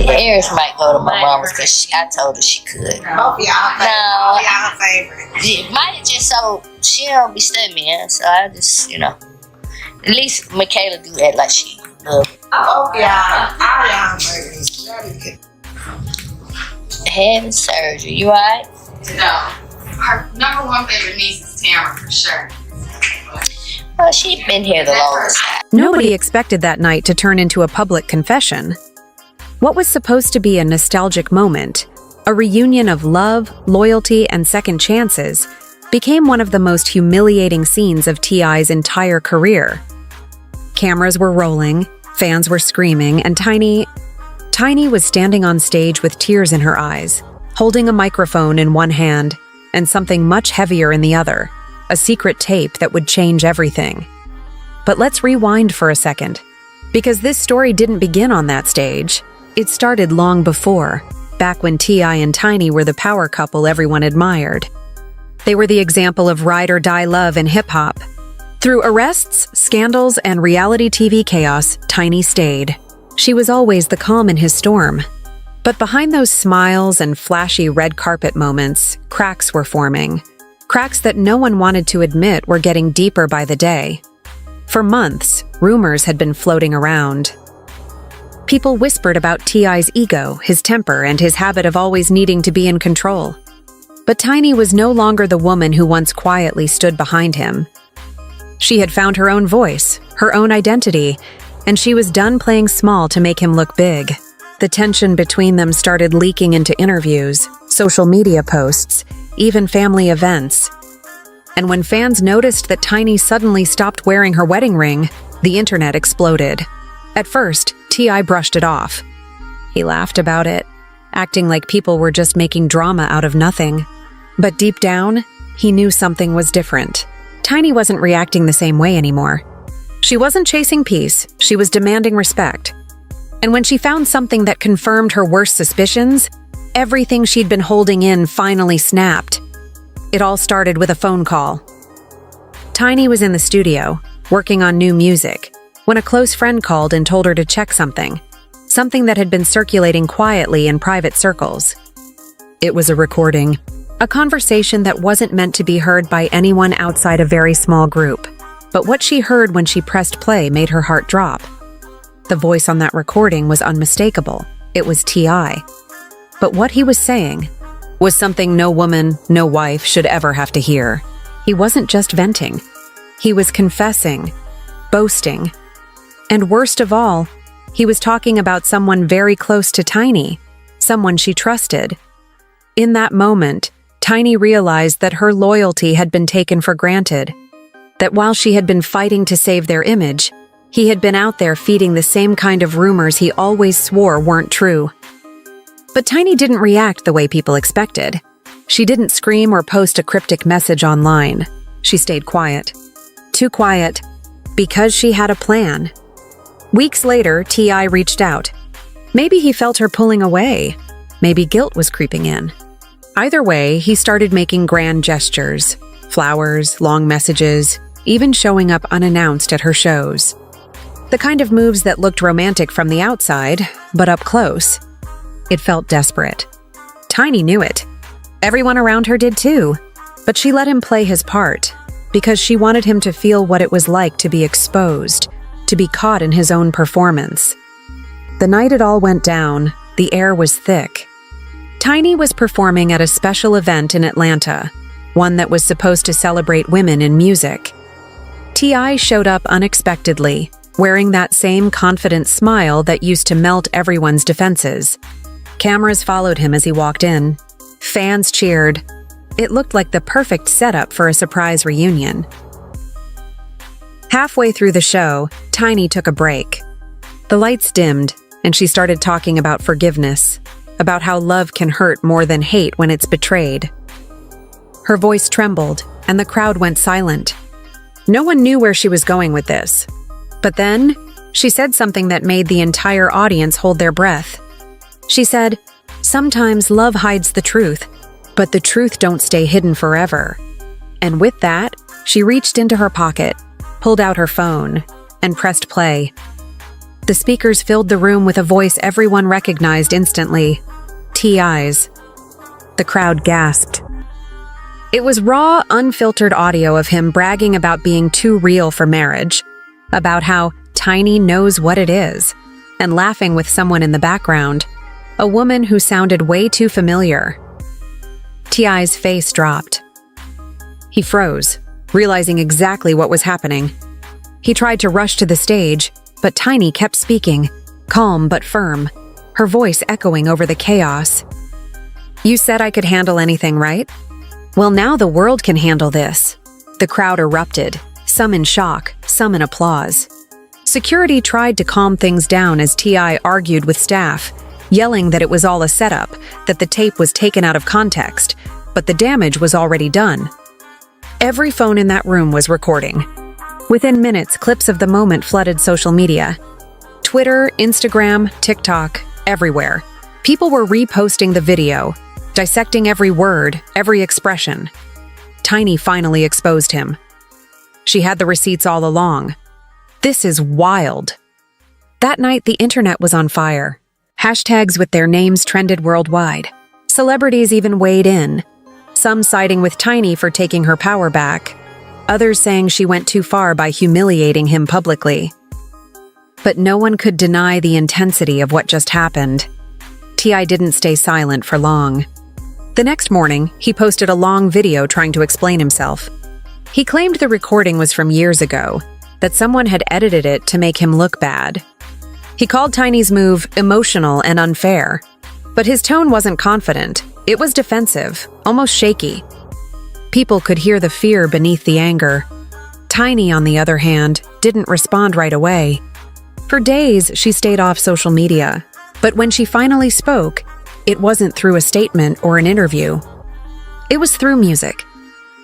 Eris might go to my mama's because I told her she could. Both y'all her favorite. Maya just so she don't be studying me, so I just, at least Michaela do that like she love. Both y'all favorite. Having surgery, you alright? No. Her number one favorite niece is Tamara for sure. Well, she's been here the longest time. Nobody expected that night to turn into a public confession. What was supposed to be a nostalgic moment, a reunion of love, loyalty, and second chances, became one of the most humiliating scenes of T.I.'s entire career. Cameras were rolling, fans were screaming, and Tiny was standing on stage with tears in her eyes, holding a microphone in one hand and something much heavier in the other, a secret tape that would change everything. But let's rewind for a second, because this story didn't begin on that stage. It started long before, back when T.I. and Tiny were the power couple everyone admired. They were the example of ride-or-die love in hip-hop. Through arrests, scandals, and reality TV chaos, Tiny stayed. She was always the calm in his storm. But behind those smiles and flashy red carpet moments, cracks were forming. Cracks that no one wanted to admit were getting deeper by the day. For months, rumors had been floating around. People whispered about T.I.'s ego, his temper, and his habit of always needing to be in control. But Tiny was no longer the woman who once quietly stood behind him. She had found her own voice, her own identity, and she was done playing small to make him look big. The tension between them started leaking into interviews, social media posts, even family events. And when fans noticed that Tiny suddenly stopped wearing her wedding ring, the internet exploded. At first, T.I. brushed it off. He laughed about it, acting like people were just making drama out of nothing. But deep down, he knew something was different. Tiny wasn't reacting the same way anymore. She wasn't chasing peace, she was demanding respect. And when she found something that confirmed her worst suspicions, everything she'd been holding in finally snapped. It all started with a phone call. Tiny was in the studio, working on new music, when a close friend called and told her to check something that had been circulating quietly in private circles. It was a recording, a conversation that wasn't meant to be heard by anyone outside a very small group. But what she heard when she pressed play made her heart drop. The voice on that recording was unmistakable. It was T.I. But what he was saying was something no woman, no wife should ever have to hear. He wasn't just venting. He was confessing, boasting. And worst of all, he was talking about someone very close to Tiny, someone she trusted. In that moment, Tiny realized that her loyalty had been taken for granted, that while she had been fighting to save their image, he had been out there feeding the same kind of rumors he always swore weren't true. But Tiny didn't react the way people expected. She didn't scream or post a cryptic message online. She stayed quiet. Too quiet, because she had a plan. Weeks later, T.I. reached out. Maybe he felt her pulling away. Maybe guilt was creeping in. Either way, he started making grand gestures. Flowers, long messages, even showing up unannounced at her shows. The kind of moves that looked romantic from the outside, but up close, it felt desperate. Tiny knew it. Everyone around her did too. But she let him play his part, because she wanted him to feel what it was like to be exposed, to be caught in his own performance. The night it all went down, the air was thick. Tiny was performing at a special event in Atlanta, one that was supposed to celebrate women in music. T.I. showed up unexpectedly, wearing that same confident smile that used to melt everyone's defenses. Cameras followed him as he walked in. Fans cheered. It looked like the perfect setup for a surprise reunion. Halfway through the show, Tiny took a break. The lights dimmed, and she started talking about forgiveness, about how love can hurt more than hate when it's betrayed. Her voice trembled, and the crowd went silent. No one knew where she was going with this. But then, she said something that made the entire audience hold their breath. She said, "Sometimes love hides the truth, but the truth don't stay hidden forever." And with that, she reached into her pocket, pulled out her phone, and pressed play. The speakers filled the room with a voice everyone recognized instantly. T.I.'s. The crowd gasped. It was raw, unfiltered audio of him bragging about being too real for marriage, about how Tiny knows what it is, and laughing with someone in the background, a woman who sounded way too familiar. T.I.'s face dropped. He froze, realizing exactly what was happening. He tried to rush to the stage, but Tiny kept speaking, calm but firm, her voice echoing over the chaos. "You said I could handle anything, right? Well, now the world can handle this." The crowd erupted, some in shock, some in applause. Security tried to calm things down as T.I. argued with staff, yelling that it was all a setup, that the tape was taken out of context, but the damage was already done. Every phone in that room was recording. Within minutes, clips of the moment flooded social media. Twitter, Instagram, TikTok, everywhere. People were reposting the video, dissecting every word, every expression. Tiny finally exposed him. She had the receipts all along. This is wild. That night, the internet was on fire. Hashtags with their names trended worldwide. Celebrities even weighed in, some siding with Tiny for taking her power back, others saying she went too far by humiliating him publicly. But no one could deny the intensity of what just happened. T.I. didn't stay silent for long. The next morning, he posted a long video trying to explain himself. He claimed the recording was from years ago, that someone had edited it to make him look bad. He called Tiny's move emotional and unfair, but his tone wasn't confident. It was defensive, almost shaky. People could hear the fear beneath the anger. Tiny, on the other hand, didn't respond right away. For days, she stayed off social media, but when she finally spoke, it wasn't through a statement or an interview. It was through music.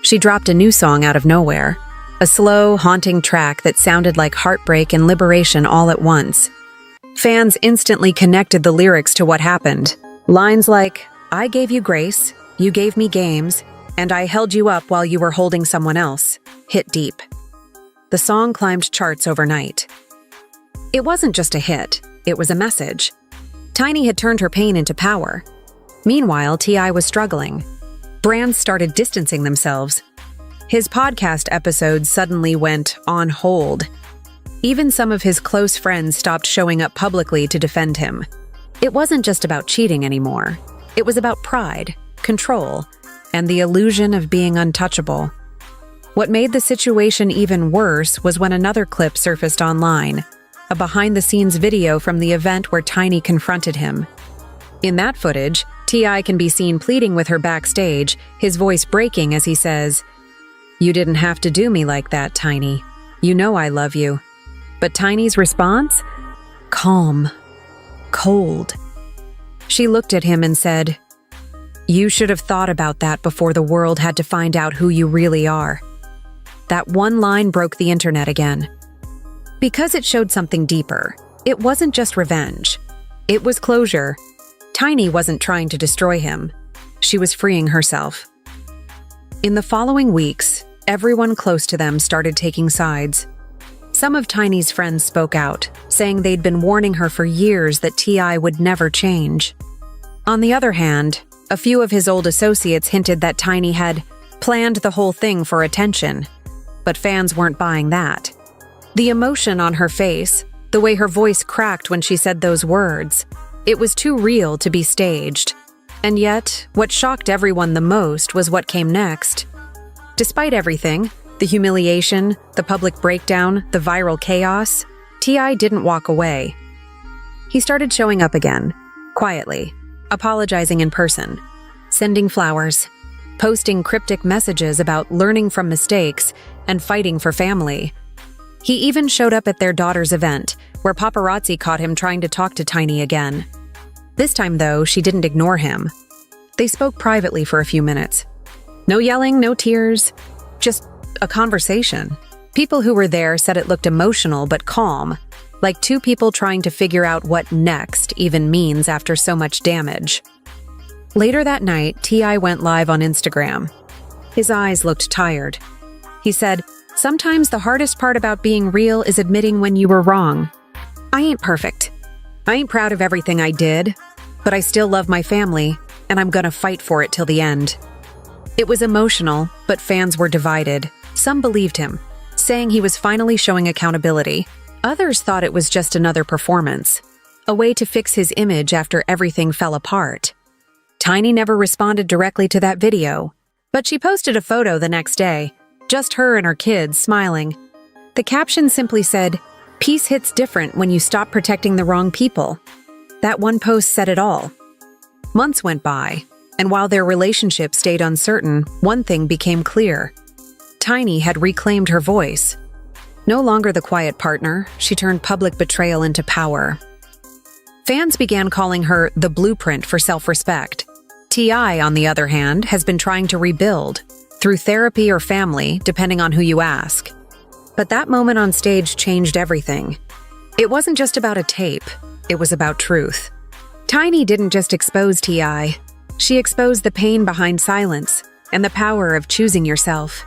She dropped a new song out of nowhere, a slow, haunting track that sounded like heartbreak and liberation all at once. Fans instantly connected the lyrics to what happened. Lines like, "I gave you grace, you gave me games, and I held you up while you were holding someone else," hit deep. The song climbed charts overnight. It wasn't just a hit, it was a message. Tiny had turned her pain into power. Meanwhile, T.I. was struggling. Brands started distancing themselves. His podcast episodes suddenly went on hold. Even some of his close friends stopped showing up publicly to defend him. It wasn't just about cheating anymore. It was about pride, control, and the illusion of being untouchable. What made the situation even worse was when another clip surfaced online, a behind-the-scenes video from the event where Tiny confronted him. In that footage, T.I. can be seen pleading with her backstage, his voice breaking as he says, "You didn't have to do me like that, Tiny. You know I love you." But Tiny's response? Calm. Cold. She looked at him and said, "You should have thought about that before the world had to find out who you really are." That one line broke the internet again. Because it showed something deeper. It wasn't just revenge. It was closure. Tiny wasn't trying to destroy him. She was freeing herself. In the following weeks, everyone close to them started taking sides. Some of Tiny's friends spoke out, saying they'd been warning her for years that T.I. would never change. On the other hand, a few of his old associates hinted that Tiny had planned the whole thing for attention, but fans weren't buying that. The emotion on her face, the way her voice cracked when she said those words, it was too real to be staged. And yet, what shocked everyone the most was what came next. Despite everything, the humiliation, the public breakdown, the viral chaos, T.I. didn't walk away. He started showing up again, quietly, apologizing in person, sending flowers, posting cryptic messages about learning from mistakes and fighting for family. He even showed up at their daughter's event, where paparazzi caught him trying to talk to Tiny again. This time, though, she didn't ignore him. They spoke privately for a few minutes. No yelling, no tears, just a conversation. People who were there said it looked emotional but calm, like two people trying to figure out what next even means after so much damage. Later that night, T.I. went live on Instagram. His eyes looked tired. He said, "Sometimes the hardest part about being real is admitting when you were wrong." I ain't perfect. I ain't proud of everything I did, but I still love my family, and I'm gonna fight for it till the end. It was emotional, but fans were divided. Some believed him, saying he was finally showing accountability. Others thought it was just another performance, a way to fix his image after everything fell apart. Tiny never responded directly to that video, but she posted a photo the next day, just her and her kids smiling. The caption simply said, "Peace hits different when you stop protecting the wrong people." That one post said it all. Months went by, and while their relationship stayed uncertain, one thing became clear. Tiny had reclaimed her voice. No longer the quiet partner, she turned public betrayal into power. Fans began calling her the blueprint for self-respect. T.I., on the other hand, has been trying to rebuild, through therapy or family, depending on who you ask. But that moment on stage changed everything. It wasn't just about a tape, it was about truth. Tiny didn't just expose T.I., she exposed the pain behind silence and the power of choosing yourself.